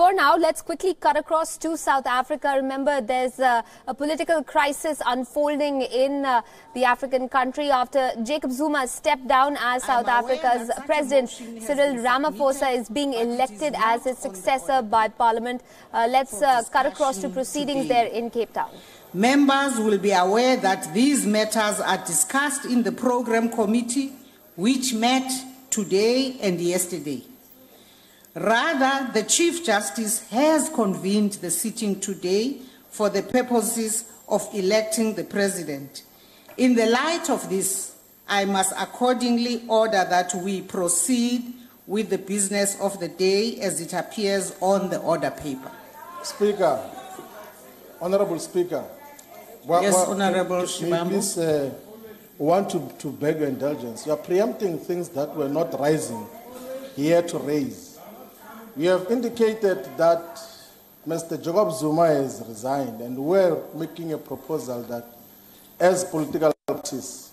For now, let's quickly cut across to South Africa. Remember, there's a political crisis unfolding in the African country after Jacob Zuma stepped down as South Africa's president. Cyril Ramaphosa is being elected as his successor by Parliament. Let's cut across to proceedings there in Cape Town. Members will be aware that these matters are discussed in the Program Committee, which met today and yesterday. Rather, the Chief Justice has convened the sitting today for the purposes of electing the President. In the light of this, I must accordingly order that we proceed with the business of the day as it appears on the order paper. Speaker, Honorable Speaker. Yes, Honorable Shibambu. Please want to beg your indulgence. You are preempting things that were not rising here to raise. We have indicated that Mr. Jacob Zuma has resigned, and we're making a proposal that as political parties,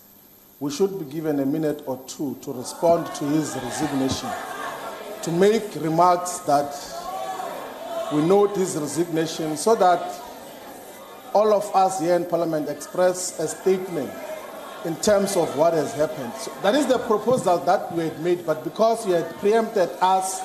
we should be given a minute or two to respond to his resignation, to make remarks that we note his resignation so that all of us here in Parliament express a statement in terms of what has happened. So that is the proposal that we had made, but because you had preempted us,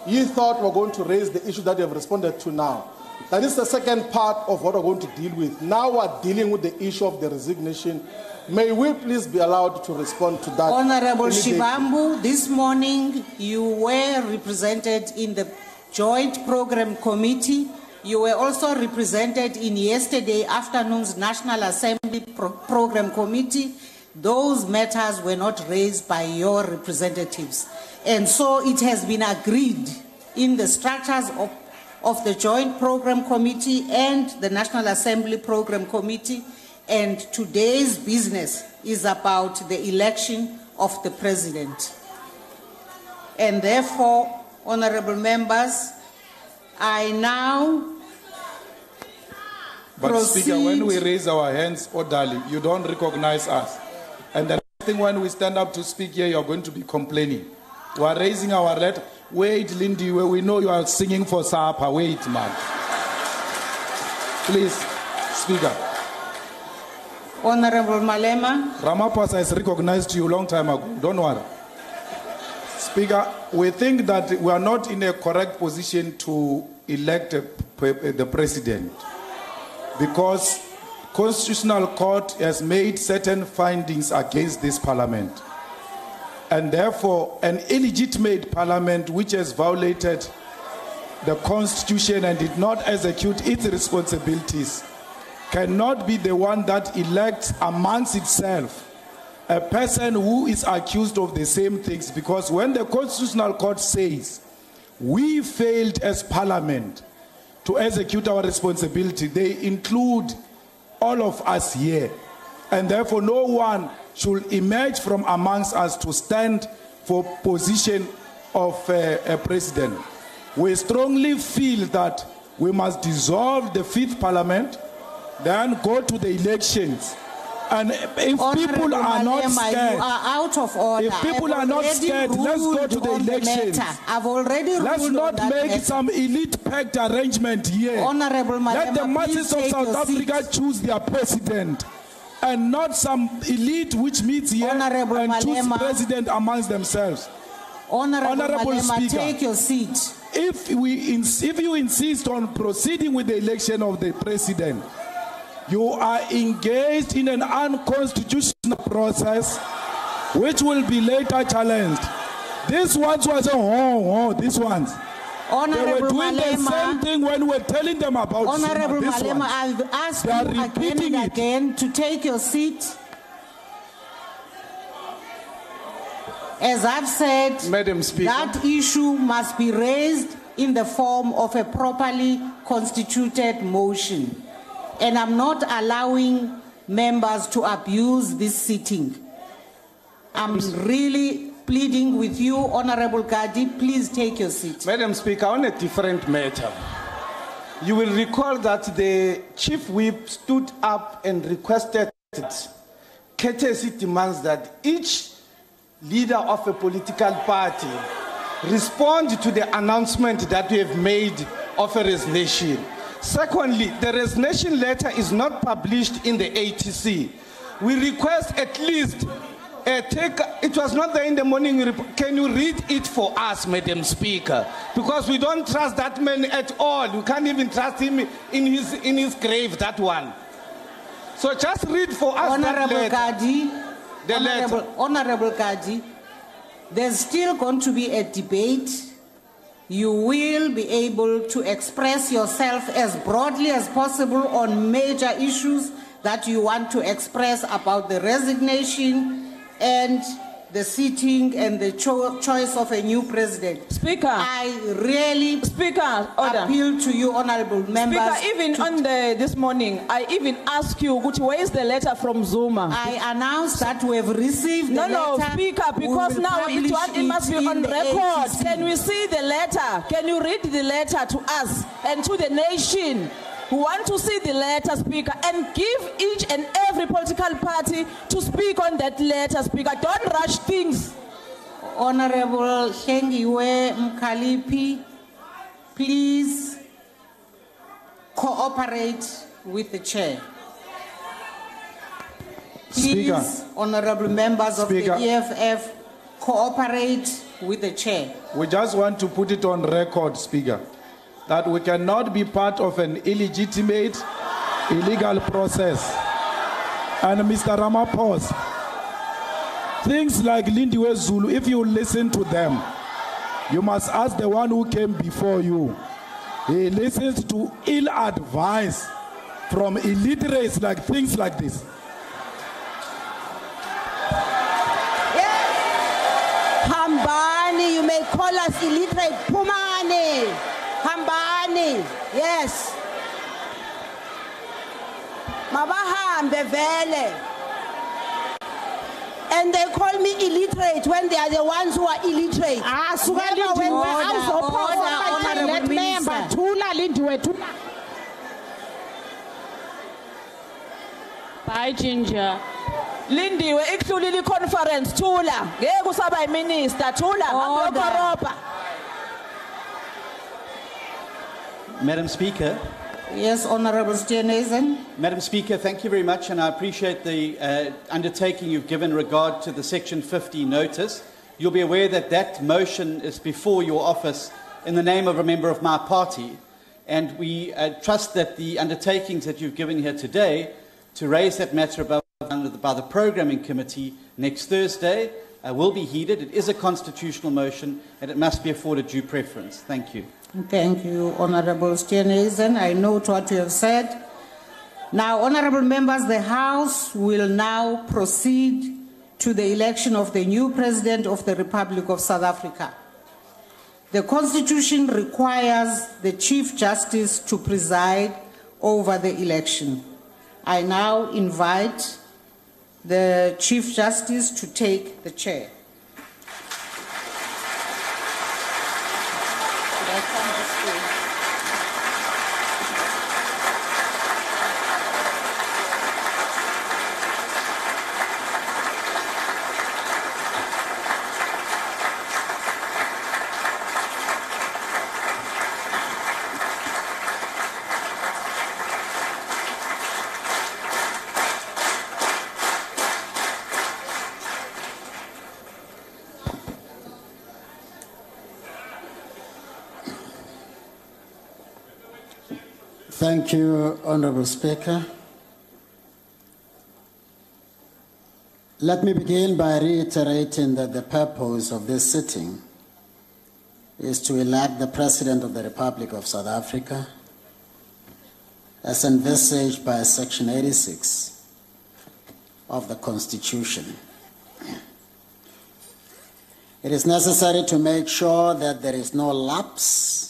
you thought we're going to raise the issue that you have responded to now. That is the second part of what we're going to deal with. Now we're dealing with the issue of the resignation. May we please be allowed to respond to that? Honorable Shibambu, this morning you were represented in the Joint Program Committee. You were also represented in yesterday afternoon's National Assembly Program Committee. Those matters were not raised by your representatives. And so it has been agreed in the structures of the Joint Program Committee and the National Assembly Program Committee. And today's business is about the election of the President. And therefore, honorable members, I now proceed. Speaker, when we raise our hands orderly, you don't recognize us. And the next thing, when we stand up to speak here, you're going to be complaining. We are raising our letter. Wait, Lindy, we know you are singing for Sapa. Wait, man. Please, Speaker. Honorable Malema. Ramaphosa has recognized you a long time ago. Don't worry. Speaker, we think that we are not in a correct position to elect the President because Constitutional Court has made certain findings against this Parliament. And therefore, an illegitimate Parliament which has violated the Constitution and did not execute its responsibilities cannot be the one that elects amongst itself a person who is accused of the same things, because when the Constitutional Court says we failed as Parliament to execute our responsibility, they include all of us here, and therefore no one should emerge from amongst us to stand for position of a president. We strongly feel that we must dissolve the 5th Parliament, then go to the elections. And if people are not scared, you are out of order. If people are not scared, let's go to the elections. I've already ruled. Let's not make some elite packed arrangement here. Honorable Malema, let the masses of South Africa choose their president, and not some elite which meets here Honorable and choose Malema, president amongst themselves. Honorable Malema, Speaker, take your seat. If you insist on proceeding with the election of the president, you are engaged in an unconstitutional process which will be later challenged. This ones was these ones. Honorable they were doing Malema, the same thing when we were telling them about Honorable Zuma. Malema, I've asked you again and again to take your seat. As I've said, Madam Speaker, that issue must be raised in the form of a properly constituted motion. And I'm not allowing members to abuse this sitting. I'm really pleading with you, Honorable Gadi, please take your seat. Madam Speaker, on a different matter, you will recall that the Chief Whip stood up and requested courtesy demands that each leader of a political party respond to the announcement that we have made of a resignation. Secondly, the resignation letter is not published in the ATC. We request at least it was not there in the morning. Can you read it for us, Madam Speaker? Because we don't trust that man at all. We can't even trust him in his grave, that one. So just read for us Honorable Kadi, the letter. Honorable Kadi, there's still going to be a debate. You will be able to express yourself as broadly as possible on major issues that you want to express about the resignation and the sitting and the choice of a new president. Speaker, I really appeal to you, honorable members. Speaker, even on this morning, I even asked you, where is the letter from Zuma? I announced that we have received the letter. No, Speaker, because now it must be on record. Can we see the letter? Can you read the letter to us and to the nation? We want to see the letter, Speaker, and give each and every political party to speak on that letter, Speaker. Don't rush things. Honorable Shengiwe Mkalipi, please cooperate with the chair. Please, Speaker. honorable members of Speaker. the EFF, cooperate with the chair. We just want to put it on record, Speaker, that we cannot be part of an illegitimate, illegal process. And Mr. Ramaphosa, things like Lindiwe Zulu, if you listen to them, you must ask the one who came before you. He listens to ill advice from illiterates, like things like this. Yes. Hambani, you may call us illiterate. Pumani. Hambani, yes. Mabahambe vele. And they call me illiterate when they are the ones who are illiterate. Bye, Ginger. Lindiwe, ikhulile conference, Tula. Ngeke usaba minister, Tula. Madam Speaker. Yes, Honorable Steenhuisen. Madam Speaker, thank you very much, and I appreciate the undertaking you've given regard to the Section 50 notice. You'll be aware that that motion is before your office in the name of a member of my party, and we trust that the undertakings that you've given here today to raise that matter by the Programming Committee next Thursday will be heeded. It is a constitutional motion, and it must be afforded due preference. Thank you. Thank you, Honorable Steenhuisen. I note what you have said. Now, honorable members, the House will now proceed to the election of the new President of the Republic of South Africa. The Constitution requires the Chief Justice to preside over the election. I now invite the Chief Justice to take the chair. Thank you, Honorable Speaker. Let me begin by reiterating that the purpose of this sitting is to elect the President of the Republic of South Africa as envisaged by Section 86 of the Constitution. It is necessary to make sure that there is no lapse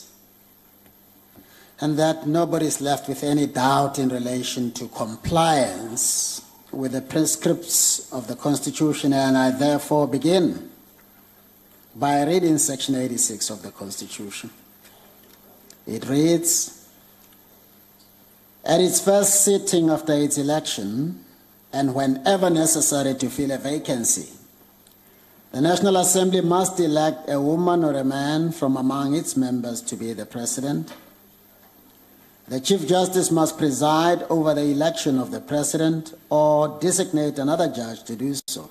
and that nobody is left with any doubt in relation to compliance with the prescripts of the Constitution, and I therefore begin by reading Section 86 of the Constitution. It reads, "At its first sitting after its election, and whenever necessary to fill a vacancy, The National Assembly must elect a woman or a man from among its members to be the president. The Chief Justice must preside over the election of the president or designate another judge to do so.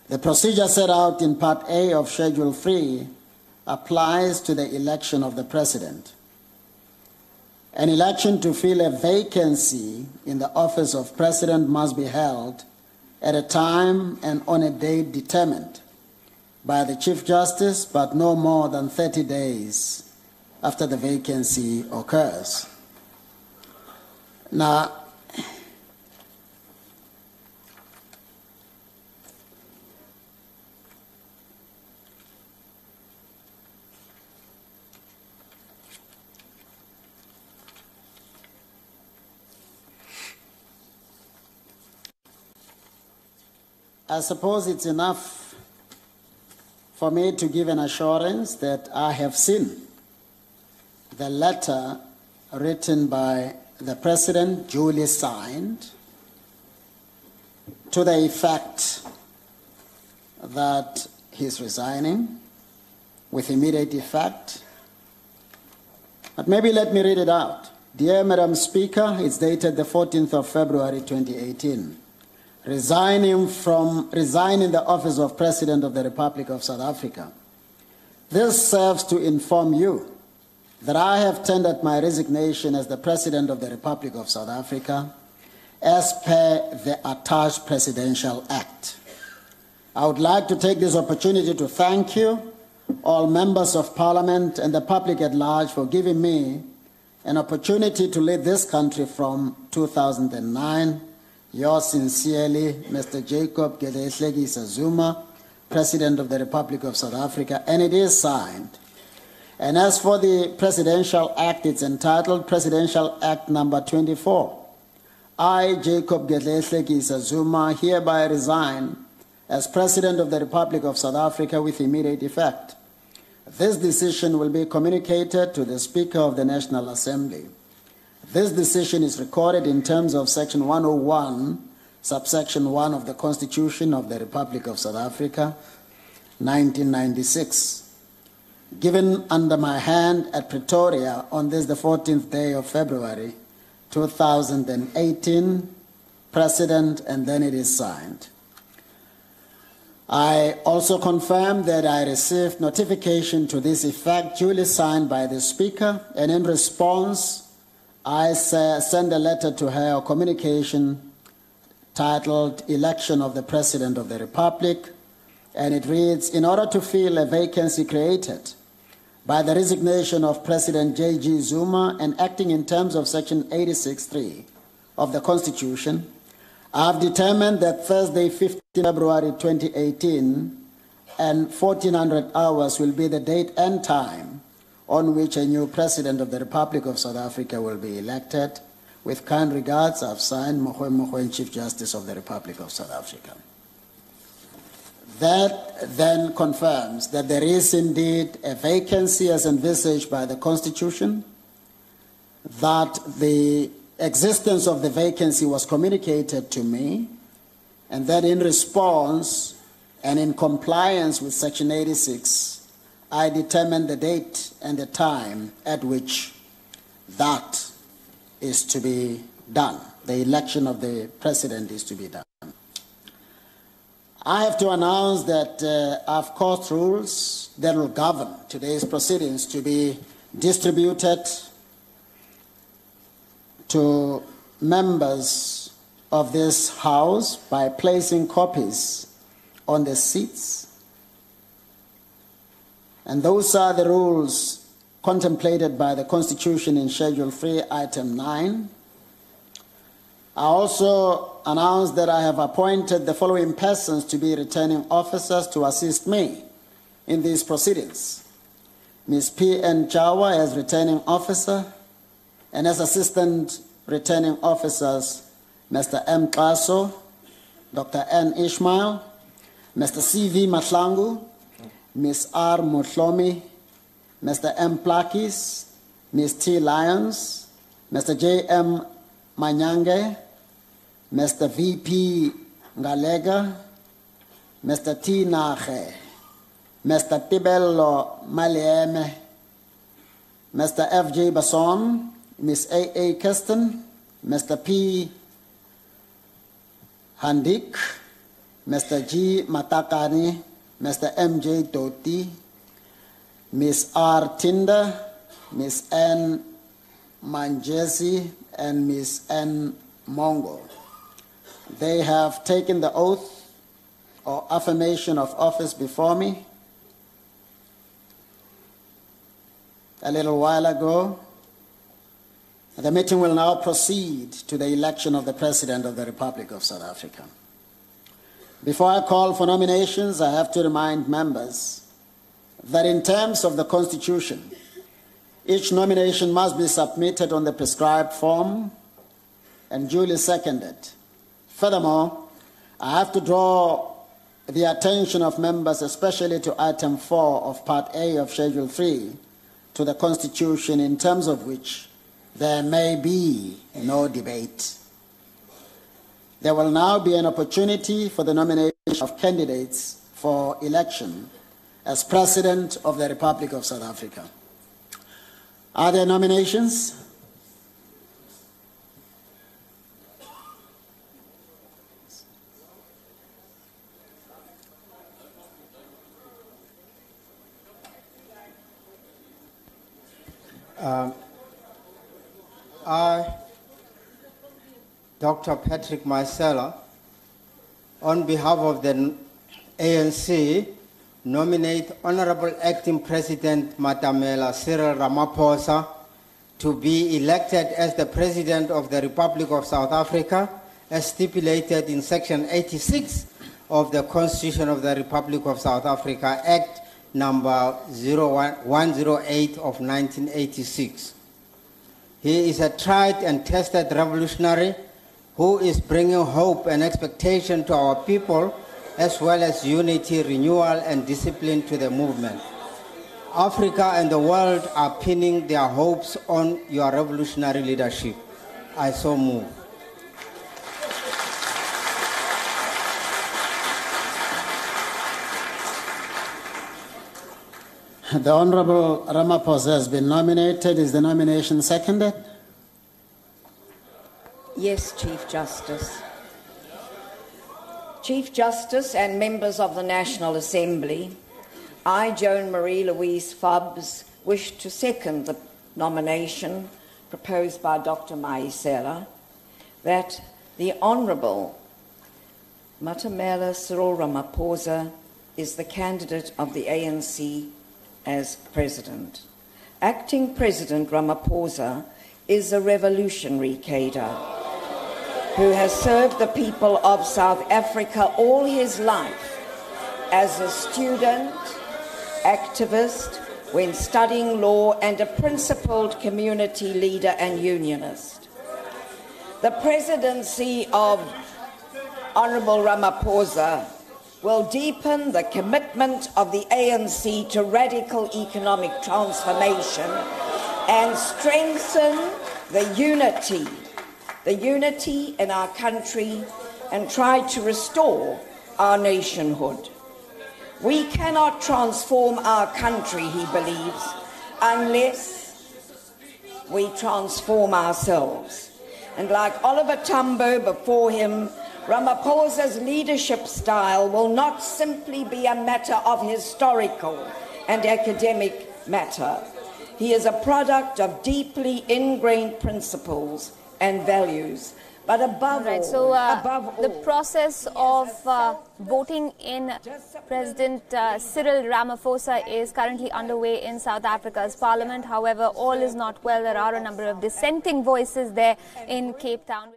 The procedure set out in Part A of Schedule 3 applies to the election of the president. An election to fill a vacancy in the office of president must be held at a time and on a date determined by the Chief Justice, but no more than 30 days after the vacancy occurs. Now, I suppose it's enough for me to give an assurance that I have seen the letter written by the President, duly signed, to the effect that he's resigning with immediate effect. But maybe let me read it out. Dear Madam Speaker, it's dated the 14th of February 2018. Resigning the office of President of the Republic of South Africa. This serves to inform you that I have tendered my resignation as the President of the Republic of South Africa as per the attached Presidential Act. I would like to take this opportunity to thank you, all members of Parliament and the public at large, for giving me an opportunity to lead this country from 2009. Yours sincerely, Mr. Jacob Zuma, President of the Republic of South Africa, and it is signed. And as for the Presidential Act, it's entitled Presidential Act number 24. I, Jacob Zuma, hereby resign as President of the Republic of South Africa with immediate effect. This decision will be communicated to the Speaker of the National Assembly. This decision is recorded in terms of Section 101, subsection 1 of the Constitution of the Republic of South Africa, 1996, given under my hand at Pretoria on this, the 14th day of February, 2018, President, and then it is signed. I also confirm that I received notification to this effect duly signed by the Speaker, and in response, I send a letter to her, a communication titled Election of the President of the Republic, and it reads, in order to fill a vacancy created by the resignation of President J.G. Zuma and acting in terms of Section 86(3) of the Constitution, I have determined that Thursday, 15 February 2018, and 1400 hours will be the date and time on which a new President of the Republic of South Africa will be elected. With kind regards, I've signed, Mogoeng, Chief Justice of the Republic of South Africa. That then confirms that there is indeed a vacancy as envisaged by the Constitution, that the existence of the vacancy was communicated to me, and that in response and in compliance with Section 86, I determined the date and the time at which that is to be done. The election of the president is to be done. I have to announce that I've caused rules that will govern today's proceedings to be distributed to members of this House by placing copies on the seats. And those are the rules contemplated by the Constitution in Schedule 3, Item 9. I also announced that I have appointed the following persons to be returning officers to assist me in these proceedings. Ms. P.N. Chawa as returning officer, and as assistant returning officers, Mr. M. Kaso, Dr. N. Ishmael, Mr. C.V. Matlangu, Ms. R. Mutlomi, Mr. M. Plakis, Ms. T. Lyons, Mr. J. M. Manyange, Mr. V.P. Ngalega, Mr. T. Nache, Mr. Tibello Malieme, Mr. F.J. Basson, Ms. A.A. Kirsten, Mr. P. Handik, Mr. G. Matakani, Mr. M.J. Doti, Ms. R. Tinder, Ms. N. Manjesi, and Ms. N. Mongo. They have taken the oath or affirmation of office before me a little while ago. The meeting will now proceed to the election of the President of the Republic of South Africa. Before I call for nominations, I have to remind members that in terms of the Constitution, each nomination must be submitted on the prescribed form and duly seconded. Furthermore, I have to draw the attention of members, especially to item 4 of Part A of Schedule 3 to the Constitution, in terms of which there may be no debate. There will now be an opportunity for the nomination of candidates for election as President of the Republic of South Africa. Are there nominations? I, Dr. Patrick Marcella, on behalf of the ANC, nominate Honorable Acting President Matamela Cyril Ramaphosa to be elected as the President of the Republic of South Africa, as stipulated in Section 86 of the Constitution of the Republic of South Africa, Act number 108 of 1986. He is a tried and tested revolutionary who is bringing hope and expectation to our people, as well as unity, renewal, and discipline to the movement. Africa and the world are pinning their hopes on your revolutionary leadership. I so move. The Honorable Ramaphosa has been nominated. Is the nomination seconded? Yes, Chief Justice. Chief Justice and members of the National Assembly, I, Joan Marie Louise Fobbs, wish to second the nomination proposed by Dr. Maisela that the Honourable Matamela Cyril Ramaphosa is the candidate of the ANC as President. Acting President Ramaphosa is a revolutionary cadre who has served the people of South Africa all his life as a student, activist, when studying law, and a principled community leader and unionist. The presidency of Honourable Ramaphosa will deepen the commitment of the ANC to radical economic transformation and strengthen the unity in our country, and try to restore our nationhood. We cannot transform our country, he believes, unless we transform ourselves. And like Oliver Tambo before him, Ramaphosa's leadership style will not simply be a matter of historical and academic matter. He is a product of deeply ingrained principles and values. But above all, the process of voting in President Cyril Ramaphosa is currently underway in South Africa's Parliament. However, all is not well. There are a number of dissenting voices there in Cape Town.